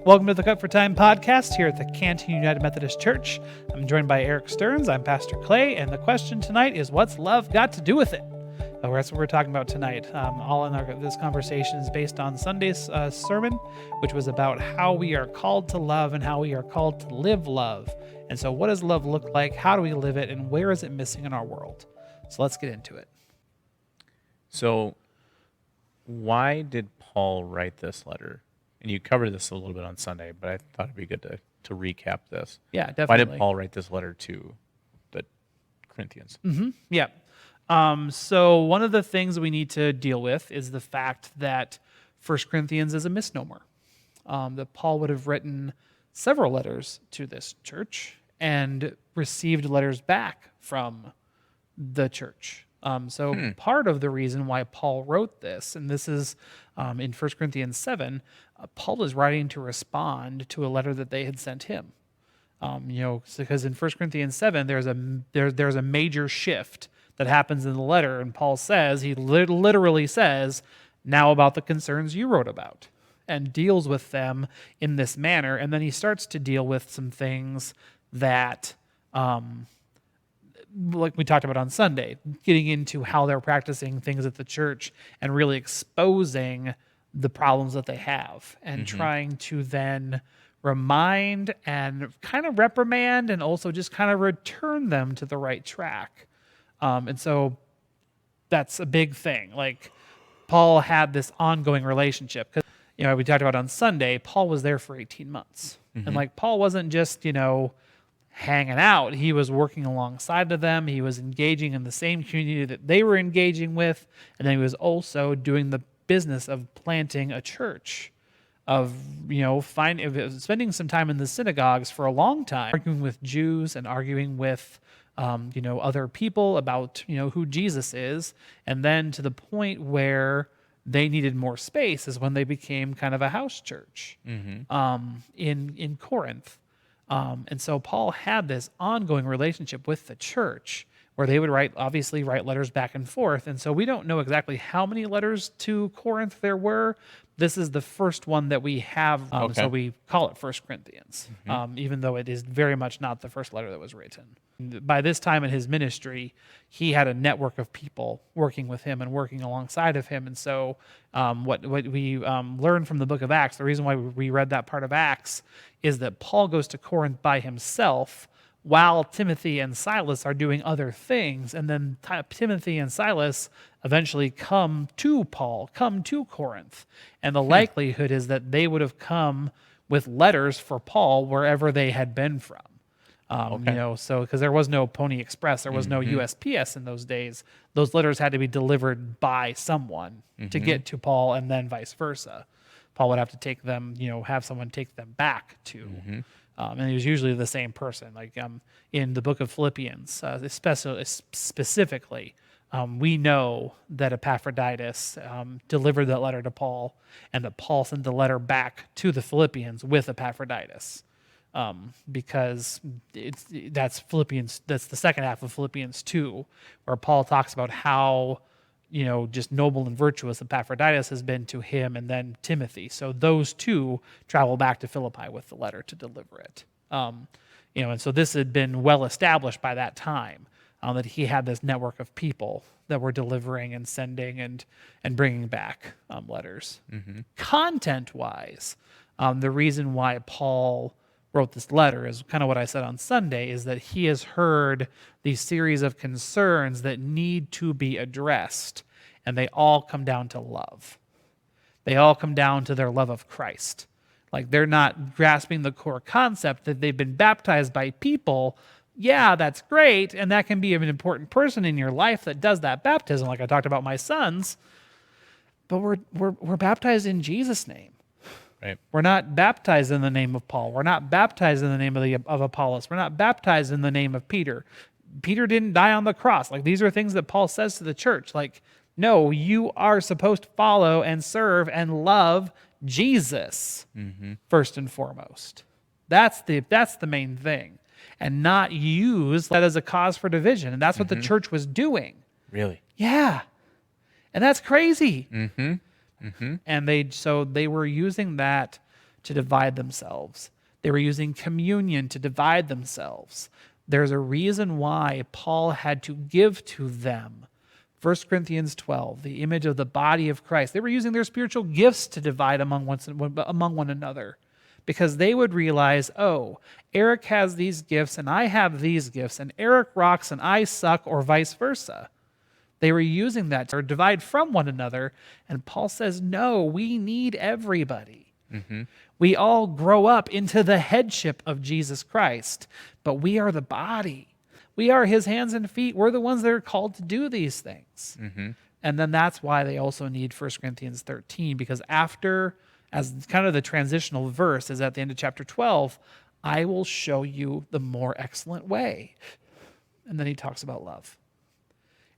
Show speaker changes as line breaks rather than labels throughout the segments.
Welcome to the Cut for Time podcast here at the Canton United Methodist Church. I'm joined by Eric Stearns. I'm Pastor Clay, and the question tonight is, what's love got to do with it? That's what we're talking about tonight. This conversation is based on Sunday's sermon, which was about how we are called to love and how we are called to live love. And so what does love look like? How do we live it? And where is it missing in our world? So let's get into it.
So why did Paul write this letter? And you covered this a little bit on Sunday, but I thought it'd be good to recap this.
Yeah, definitely.
Why did Paul write this letter to the Corinthians?
Yeah. So one of the things we need to deal with is the fact that 1 Corinthians is a misnomer. That Paul would have written several letters to this church and received letters back from the church. Part of the reason why Paul wrote this, and this is in 1 Corinthians 7, Paul is writing to respond to a letter that they had sent him. Because in 1 Corinthians 7, there's a major shift that happens in the letter, and Paul says, he literally says, now about the concerns you wrote about, and deals with them in this manner, and then he starts to deal with some things that, like we talked about on Sunday, getting into how they're practicing things at the church and really exposing the problems that they have, and trying to then remind and kind of reprimand and also just kind of return them to the right track. And so that's a big thing. Like, Paul had this ongoing relationship. Because, we talked about on Sunday, Paul was there for 18 months. And Paul wasn't just, hanging out. He was working alongside of them. He was engaging in the same community that they were engaging with. And then he was also doing the business of planting a church, of, spending some time in the synagogues for a long time, arguing with Jews and arguing with other people about, who Jesus is. And then to the point where they needed more space is when they became kind of a house church in Corinth. And so Paul had this ongoing relationship with the church where they would write letters back and forth. And so we don't know exactly how many letters to Corinth there were. This is the first one that we have, so we call it 1 Corinthians, even though it is very much not the first letter that was written. By this time in his ministry, he had a network of people working with him and working alongside of him. And so what we learned from the book of Acts, the reason why we read that part of Acts, is that Paul goes to Corinth by himself while Timothy and Silas are doing other things. And then Timothy and Silas eventually come to Corinth. And the likelihood is that they would have come with letters for Paul wherever they had been from. Because there was no Pony Express, there was no USPS in those days. Those letters had to be delivered by someone to get to Paul, and then vice versa. Paul would have to take them, have someone take them back to, and it was usually the same person. Like in the book of Philippians, specifically, we know that Epaphroditus delivered that letter to Paul, and that Paul sent the letter back to the Philippians with Epaphroditus. Because that's the second half of Philippians 2, where Paul talks about how, just noble and virtuous Epaphroditus has been to him, and then Timothy. So those two travel back to Philippi with the letter to deliver it. And so this had been well established by that time, that he had this network of people that were delivering and sending and bringing back letters. Content-wise, the reason why Paul wrote this letter is kind of what I said on Sunday, is that he has heard these series of concerns that need to be addressed, and they all come down to love. They all come down to their love of Christ. Like, they're not grasping the core concept that they've been baptized by people. Yeah, that's great, and that can be an important person in your life that does that baptism, like I talked about my sons, but we're baptized in Jesus' name.
Right.
We're not baptized in the name of Paul. We're not baptized in the name of Apollos. We're not baptized in the name of Peter. Peter didn't die on the cross. Like, these are things that Paul says to the church. Like, no, you are supposed to follow and serve and love Jesus first and foremost. That's the main thing, and not use that as a cause for division. And that's what the church was doing.
Really?
Yeah, and that's crazy. And they were using that to divide themselves. They were using communion to divide themselves. There's a reason why Paul had to give to them 1 Corinthians 12, the image of the body of Christ. They were using their spiritual gifts to divide among one another, because they would realize, oh, Eric has these gifts and I have these gifts, and Eric rocks and I suck, or vice versa. They were using that to divide from one another, and Paul says, no, we need everybody. We all grow up into the headship of Jesus Christ, but we are the body. We are his hands and feet. We're the ones that are called to do these things. And then that's why they also need 1 Corinthians 13, because after, as kind of the transitional verse is at the end of chapter 12, I will show you the more excellent way. And then he talks about love.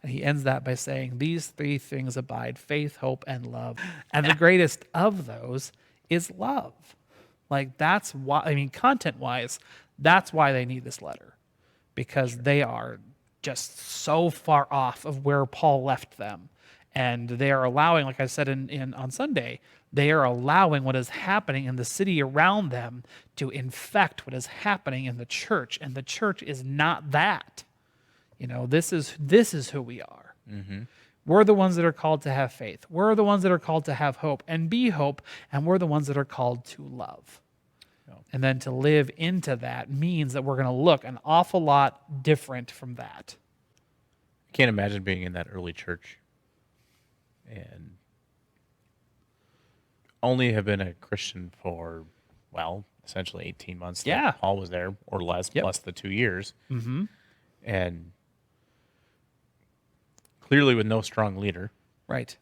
And he ends that by saying, these three things abide: faith, hope, and love. And the greatest of those is love. Like, that's why, I mean, content-wise, that's why they need this letter. Because they are just so far off of where Paul left them. And they are allowing, like I said on Sunday, they are allowing what is happening in the city around them to infect what is happening in the church. And the church is not that. You know, this is who we are. We're the ones that are called to have faith. We're the ones that are called to have hope and be hope. And we're the ones that are called to love. And then to live into that means that we're going to look an awful lot different from that.
I can't imagine being in that early church and only have been a Christian for, well, essentially 18 months.
Yeah.
That Paul was there, or less, plus the 2 years. And clearly with no strong leader.
Right.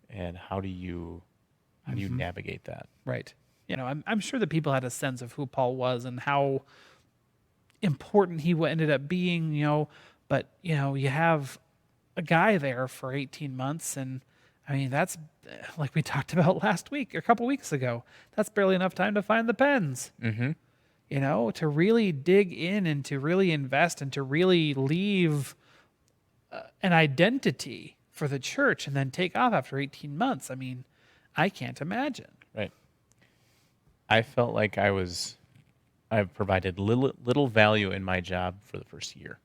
And how do you navigate that?
Right. You know, I'm sure that people had a sense of who Paul was and how important he ended up being, you know, but, you know, you have a guy there for 18 months, and I mean, that's, like we talked about last week, or a couple weeks ago, that's barely enough time to find the pens. You know, to really dig in and to really invest and to really leave an identity for the church and then take off after 18 months. I mean, I can't imagine.
Right. I felt like I've provided little value in my job for the first year.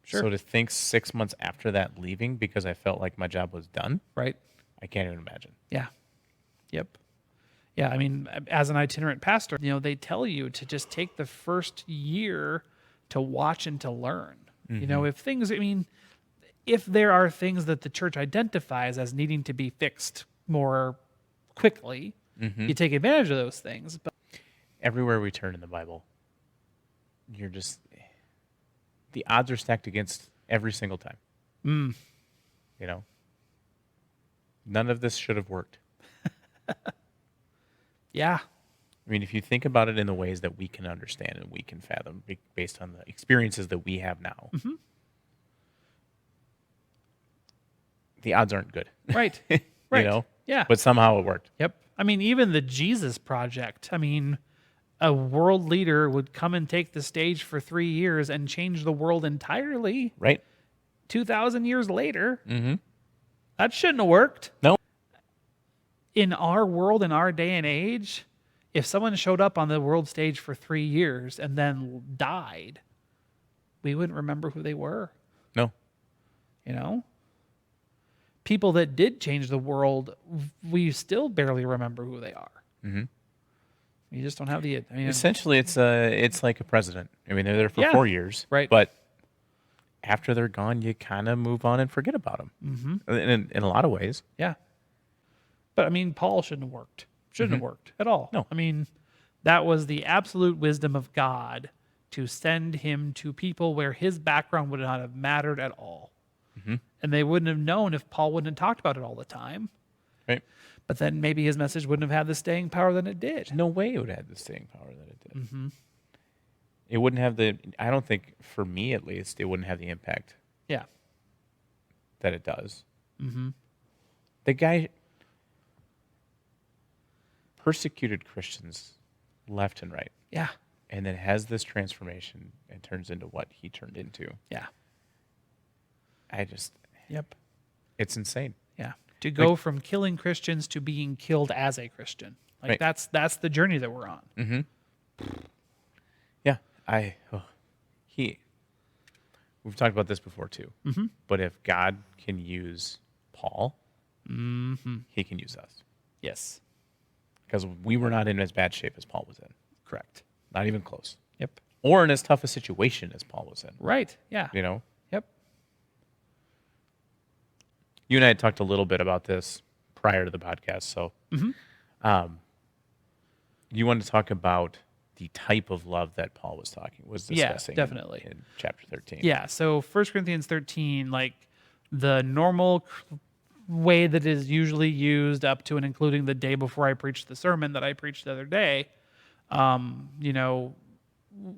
Sure.
So to think 6 months after that leaving because I felt like my job was done,
Right.
I can't even imagine.
Yeah. Yep. Yeah, I mean, as an itinerant pastor, you know, they tell you to just take the first year to watch and to learn. You know, if there are things that the church identifies as needing to be fixed more quickly, you take advantage of those things. But
Everywhere we turn in the Bible, the odds are stacked against every single time. You know, none of this should have worked.
yeah,
I mean, if you think about it in the ways that we can understand and we can fathom based on the experiences that we have now, the odds aren't good.
right. Right.
You know?
Yeah.
But somehow it worked.
Yep. I mean, even the Jesus Project, I mean, a world leader would come and take the stage for 3 years and change the world entirely.
Right?
2,000 years later. That shouldn't have worked.
No.
In our world, in our day and age, if someone showed up on the world stage for 3 years and then died, we wouldn't remember who they were.
No.
You know? People that did change the world, we still barely remember who they are. You just don't have the... I mean,
Essentially, it's like a president. I mean, they're there for 4 years.
Right.
But after they're gone, you kind of move on and forget about them. In a lot of ways.
Yeah. But, I mean, Paul shouldn't have worked. Shouldn't have worked at all.
No.
I mean, that was the absolute wisdom of God to send him to people where his background would not have mattered at all. And they wouldn't have known if Paul wouldn't have talked about it all the time.
Right.
But then maybe his message wouldn't have had the staying power that it did.
No way it would have the staying power that it did. It wouldn't have I don't think, for me at least, it wouldn't have the impact
Yeah.
that it does. The guy persecuted Christians left and right,
Yeah.
and then has this transformation and turns into what he turned into.
Yeah. Yep.
It's insane.
Yeah. To go from killing Christians to being killed as a Christian. Like
Right.
that's the journey that we're on.
Yeah. We've talked about this before too. But if God can use Paul, he can use us.
Yes.
Because we were not in as bad shape as Paul was in.
Correct.
Not even close.
Yep.
Or in as tough a situation as Paul was in.
Right. Yeah.
You know?
Yep.
You and I had talked a little bit about this prior to the podcast. So you want to talk about the type of love that Paul was discussing
definitely.
in chapter 13.
Yeah. So 1 Corinthians 13, like the normal way that is usually used up to and including the day before I preached the sermon that I preached the other day,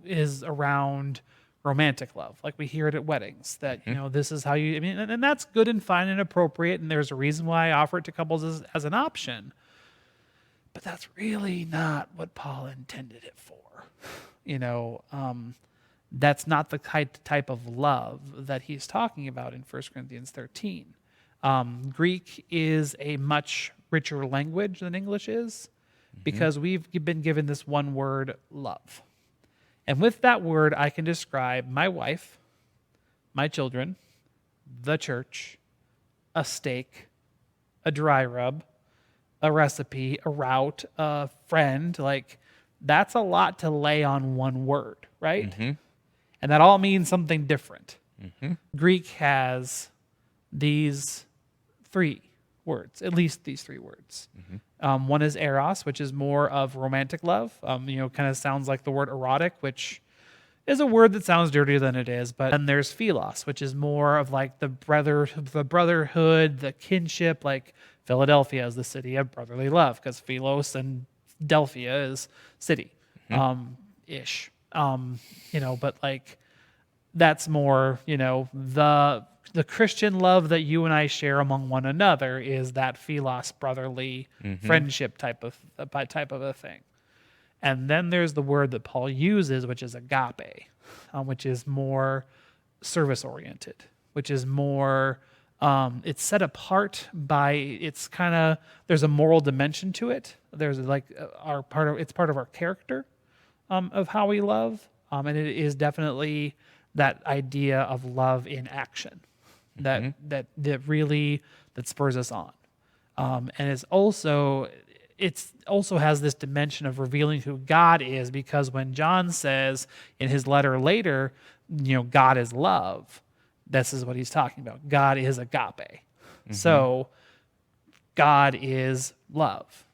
is around romantic love. Like we hear it at weddings that, this is how you, I mean, and that's good and fine and appropriate. And there's a reason why I offer it to couples as an option. But that's really not what Paul intended it for. That's not the type of love that he's talking about in 1 Corinthians 13. Greek is a much richer language than English is because we've been given this one word, love. And with that word, I can describe my wife, my children, the church, a steak, a dry rub, a recipe, a route, a friend. Like, that's a lot to lay on one word, right? And that all means something different. Greek has these three words, at least these three words. One is eros, which is more of romantic love. Kind of sounds like the word erotic, which is a word that sounds dirtier than it is. But then there's philos, which is more of like the brotherhood, the kinship. Like Philadelphia is the city of brotherly love because philos and Delphia is city, ish. But like that's more, the Christian love that you and I share among one another is that philos, brotherly friendship type of a thing. And then there's the word that Paul uses, which is agape, which is more service oriented, which is more, it's set apart by, it's kind of, there's a moral dimension to it. There's like it's part of our character of how we love. And it is definitely that idea of love in action that spurs us on. And it also has this dimension of revealing who God is, because when John says in his letter later, God is love, this is what he's talking about. God is agape. So God is love.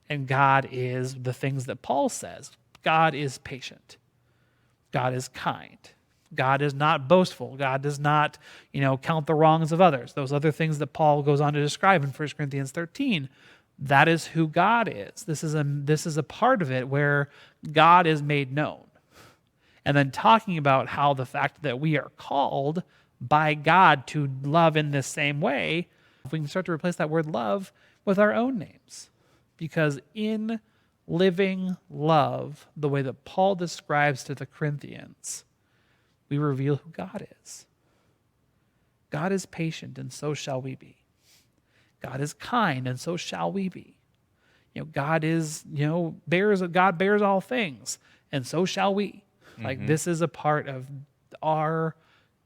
And God is the things that Paul says. God is patient. God is kind. God is not boastful. God does not, count the wrongs of others. Those other things that Paul goes on to describe in 1 Corinthians 13, that is who God is. This is a part of it where God is made known. And then talking about how the fact that we are called by God to love in this same way, we can start to replace that word love with our own names. Because in living love, the way that Paul describes to the Corinthians, we reveal who God is. God is patient, and so shall we be. God is kind, and so shall we be. God is, God bears all things, and so shall we. Like, this is a part of our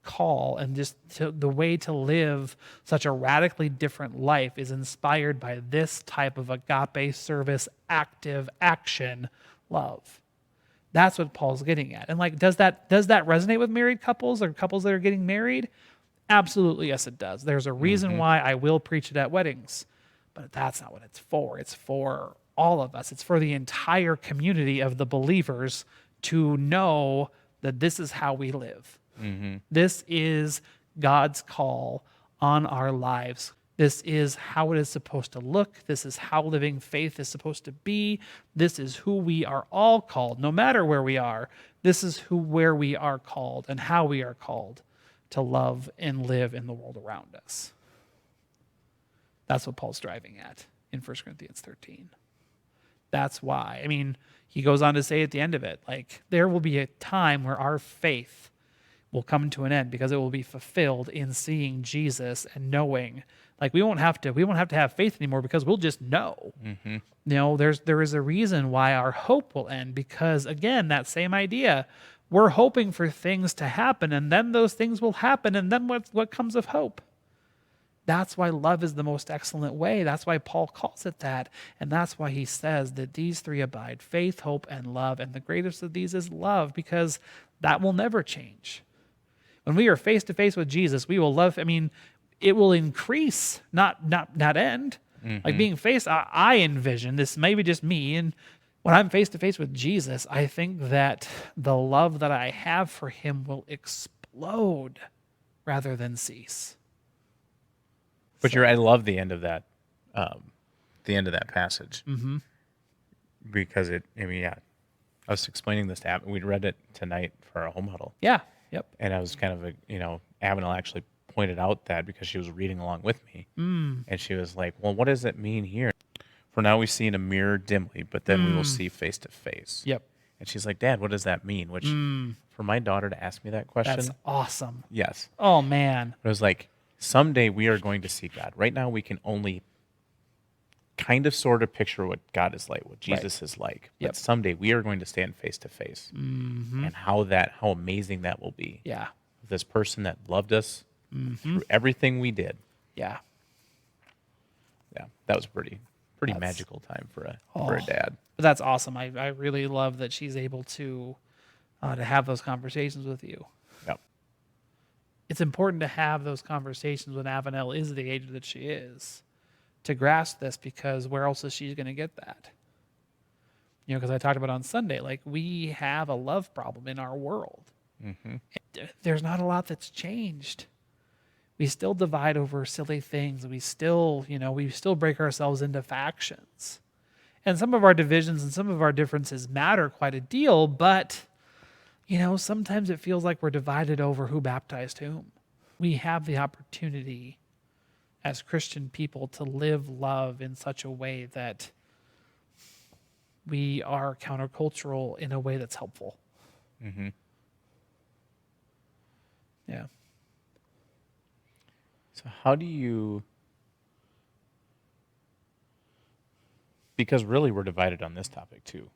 call, and just the way to live such a radically different life is inspired by this type of agape service, active action love. That's what Paul's getting at. And like, does that resonate with married couples or couples that are getting married? Absolutely, yes, it does. There's a reason why I will preach it at weddings, but that's not what it's for. It's for all of us. It's for the entire community of the believers to know that this is how we live. This is God's call on our lives. This is how it is supposed to look. This is how living faith is supposed to be. This is who we are all called, no matter where we are. This is where we are called and how we are called to love and live in the world around us. That's what Paul's driving at in 1 Corinthians 13. That's why. He goes on to say at the end of it, like, there will be a time where our faith will come to an end, because it will be fulfilled in seeing Jesus and knowing. Like, we won't have to have faith anymore, because we'll just know.
Mm-hmm.
There is a reason why our hope will end, because, again, that same idea, we're hoping for things to happen, and then those things will happen, and then what comes of hope? That's why love is the most excellent way. That's why Paul calls it that. And that's why he says that these three abide: faith, hope, and love. And the greatest of these is love, because that will never change. When we are face to face with Jesus, we will love. I mean, it will increase, not end. Like, being face, I envision this, maybe just me, and when I'm face to face with Jesus, I think that the love that I have for him will explode rather than cease.
But I love the end of that, passage, because I was explaining this to Ab. We read it tonight for our home huddle.
Yeah. Yep.
And I was kind of, Abigail actually pointed out that, because she was reading along with me, and she was like, "Well, what does it mean here? For now we see in a mirror dimly, but then we will see face to face."
Yep.
And she's like, "Dad, what does that mean?" Which, for my daughter to ask me that question,
That's awesome.
yes.
Oh, man.
It was like, someday we are going to see God. Right now we can only kind of sort of picture what God is like, what Jesus is like.
Yep.
But someday we are going to stand face to face. And how amazing that will be.
Yeah.
This person that loved us through everything we did.
Yeah.
Yeah. That was pretty magical time for a dad.
But that's awesome. I really love that she's able to have those conversations with you.
Yep.
It's important to have those conversations when Avenel is the age that she is, to grasp this, because where else is she going to get that? Because I talked about on Sunday, like, we have a love problem in our world. There's not a lot that's changed. We still divide over silly things. We still break ourselves into factions. And some of our divisions and some of our differences matter quite a deal, but sometimes it feels like we're divided over who baptized whom. We have the opportunity as Christian people to live love in such a way that we are countercultural in a way that's helpful. Yeah.
So how do you, because really we're divided on this topic too,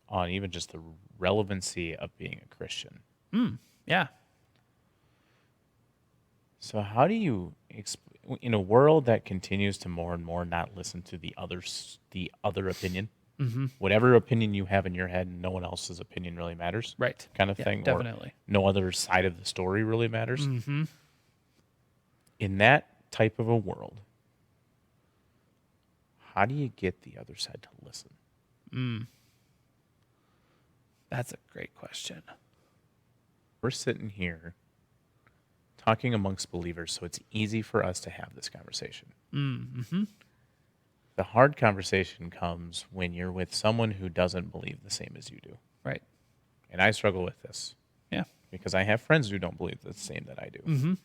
on even just the relevancy of being a Christian.
Yeah.
So how do you, in a world that continues to more and more not listen to the other opinion, whatever opinion you have in your head, no one else's opinion really matters,
Right.
kind of
Yeah,
thing,
definitely.
or no other side of the story really matters. In that type of a world, how do you get the other side to listen?
That's a great question.
We're sitting here talking amongst believers, so it's easy for us to have this conversation. The hard conversation comes when you're with someone who doesn't believe the same as you do.
Right.
And I struggle with this.
Yeah.
Because I have friends who don't believe the same that I do.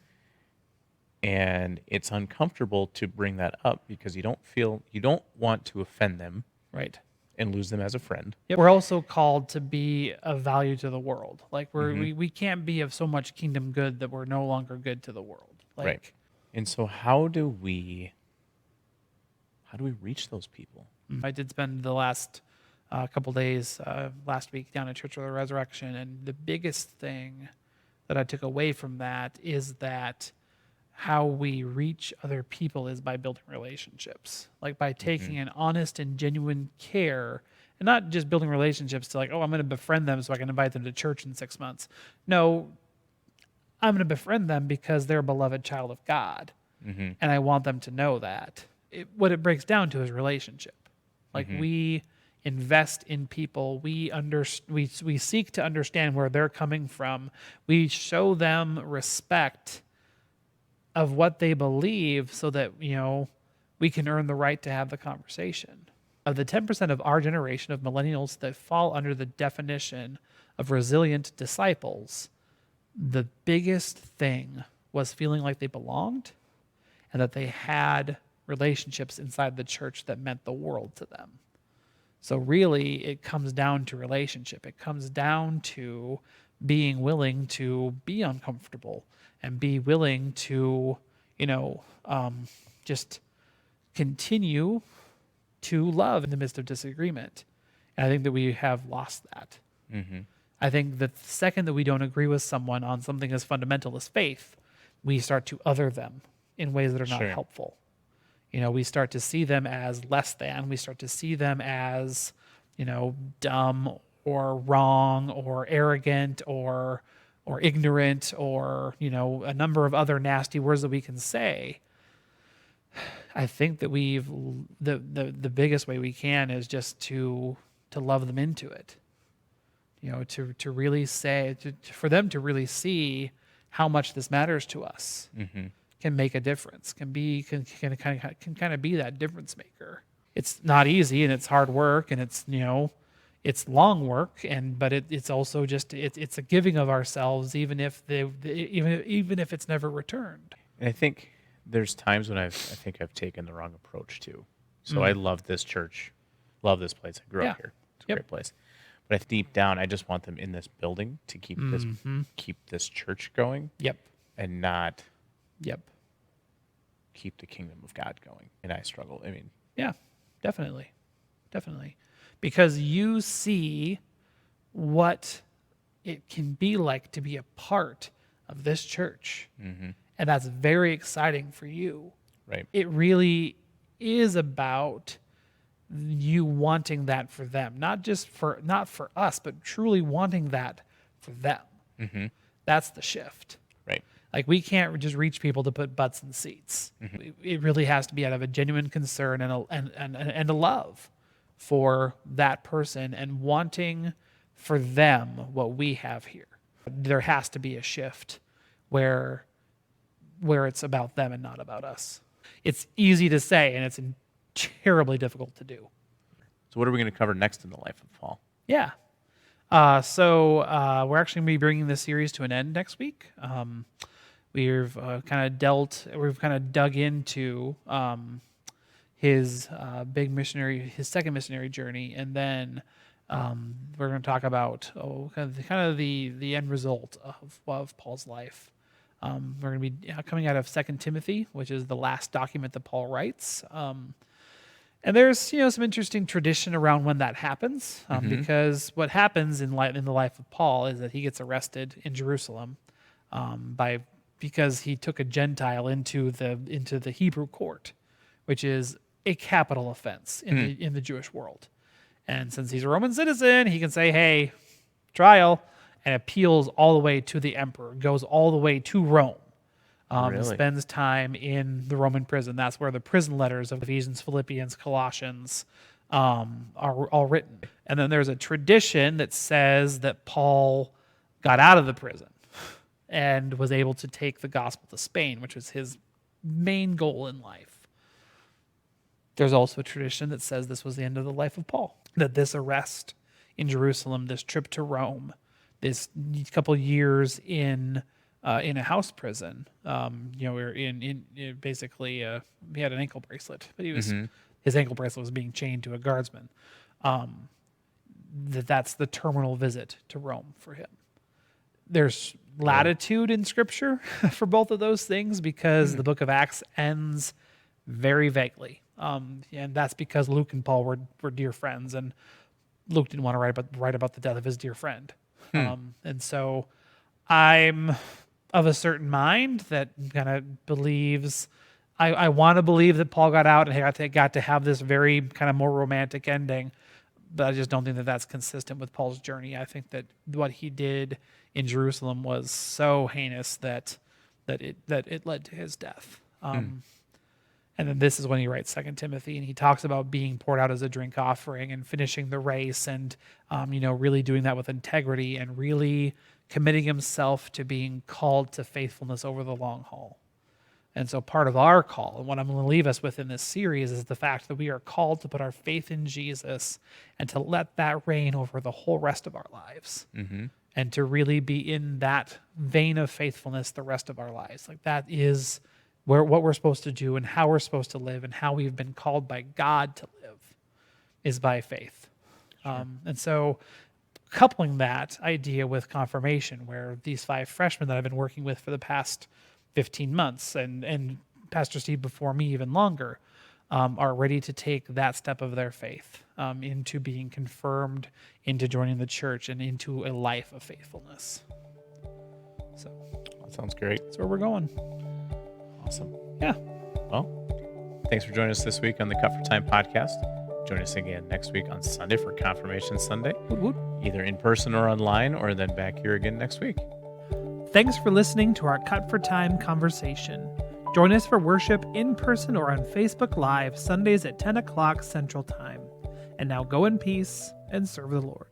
And it's uncomfortable to bring that up, because you don't want to offend them.
Right.
And lose them as a friend.
Yep. We're also called to be of value to the world. Like, we can't be of so much kingdom good that we're no longer good to the world. Like,
right. And so how do we reach those people?
I did spend the last couple days last week down at Church of the Resurrection, and the biggest thing that I took away from that is that how we reach other people is by building relationships, like by taking an honest and genuine care, and not just building relationships to like, oh, I'm going to befriend them so I can invite them to church in 6 months. No, I'm going to befriend them because they're a beloved child of God, and I want them to know that. What it breaks down to is relationship. Like, we invest in people. We seek to understand where they're coming from. We show them respect of what they believe, so that we can earn the right to have the conversation. Of the 10% of our generation of millennials that fall under the definition of resilient disciples, the biggest thing was feeling like they belonged, and that they had relationships inside the church that meant the world to them. So really, it comes down to relationship. It comes down to being willing to be uncomfortable and be willing to, just continue to love in the midst of disagreement. And I think that we have lost that.
Mm-hmm.
I think that the second that we don't agree with someone on something as fundamental as faith, we start to other them in ways that are not
Sure.
helpful. We start to see them as less than. We start to see them as, dumb or wrong or arrogant or ignorant or, a number of other nasty words that we can say. I think that the biggest way we can is just to love them into it. To really say, for them to really see how much this matters to us, can make a difference, can kind of be that difference maker. It's not easy and it's hard work and it's long work, but it's also just it's a giving of ourselves, even if even if it's never returned.
And I think there's times when I think I've taken the wrong approach too. So I love this church, love this place. I grew up here. It's a great place. But deep down, I just want them in this building to keep this church going.
Yep.
And not
Yep.
keep the kingdom of God going. And I struggle. I mean,
Yeah, definitely. Because you see what it can be like to be a part of this church. And that's very exciting for you.
right.
It really is about you wanting that for them, not for us, but truly wanting that for them. That's the shift.
Right.
Like, we can't just reach people to put butts in seats. It really has to be out of a genuine concern and a love for that person and wanting for them what we have here. There has to be a shift where it's about them and not about us. It's easy to say, and it's terribly difficult to do.
So what are we going to cover next in the life of Paul?
Yeah. So we're actually going to be bringing this series to an end next week. We've kind of dug into his second missionary journey, and then we're going to talk about the end result of Paul's life. We're going to be coming out of 2 Timothy, which is the last document that Paul writes. And there's some interesting tradition around when that happens, because what happens in the life of Paul is that he gets arrested in Jerusalem because he took a Gentile into the Hebrew court, which is a capital offense in the Jewish world. And since he's a Roman citizen, he can say, "Hey, trial," and appeals all the way to the emperor, goes all the way to Rome.
Really?
Spends time in the Roman prison. That's where the prison letters of Ephesians, Philippians, Colossians are all written. And then there's a tradition that says that Paul got out of the prison and was able to take the gospel to Spain, which was his main goal in life. There's also a tradition that says this was the end of the life of Paul, that this arrest in Jerusalem, this trip to Rome, this couple years in a house prison, we're basically he had an ankle bracelet, but his ankle bracelet was being chained to a guardsman. That's the terminal visit to Rome for him. There's latitude in Scripture for both of those things, because the book of Acts ends very vaguely, and that's because Luke and Paul were dear friends, and Luke didn't want to write about the death of his dear friend. And so I'm of a certain mind that kind of believes, I want to believe that Paul got out and got to have this very kind of more romantic ending, but I just don't think that that's consistent with Paul's journey. I think that what he did in Jerusalem was so heinous that it led to his death. And then this is when he writes 2 Timothy, and he talks about being poured out as a drink offering and finishing the race, and really doing that with integrity and really committing himself to being called to faithfulness over the long haul. And so part of our call, and what I'm going to leave us with in this series, is the fact that we are called to put our faith in Jesus and to let that reign over the whole rest of our lives. And to really be in that vein of faithfulness the rest of our lives. Like, that is what we're supposed to do and how we're supposed to live and how we've been called by God to live, is by faith. And so coupling that idea with confirmation, where these 5 freshmen that I've been working with for the past 15 months and Pastor Steve before me even longer, are ready to take that step of their faith into being confirmed, into joining the church, and into a life of faithfulness. So
That sounds great.
that's where we're going.
Awesome.
Yeah.
Well, thanks for joining us this week on the Cut for Time podcast. Join us again next week on Sunday for Confirmation Sunday,
Woot woot.
either in person or online, or then back here again next week.
Thanks for listening to our Cut for Time conversation. Join us for worship in person or on Facebook Live Sundays at 10 o'clock Central Time. And now go in peace and serve the Lord.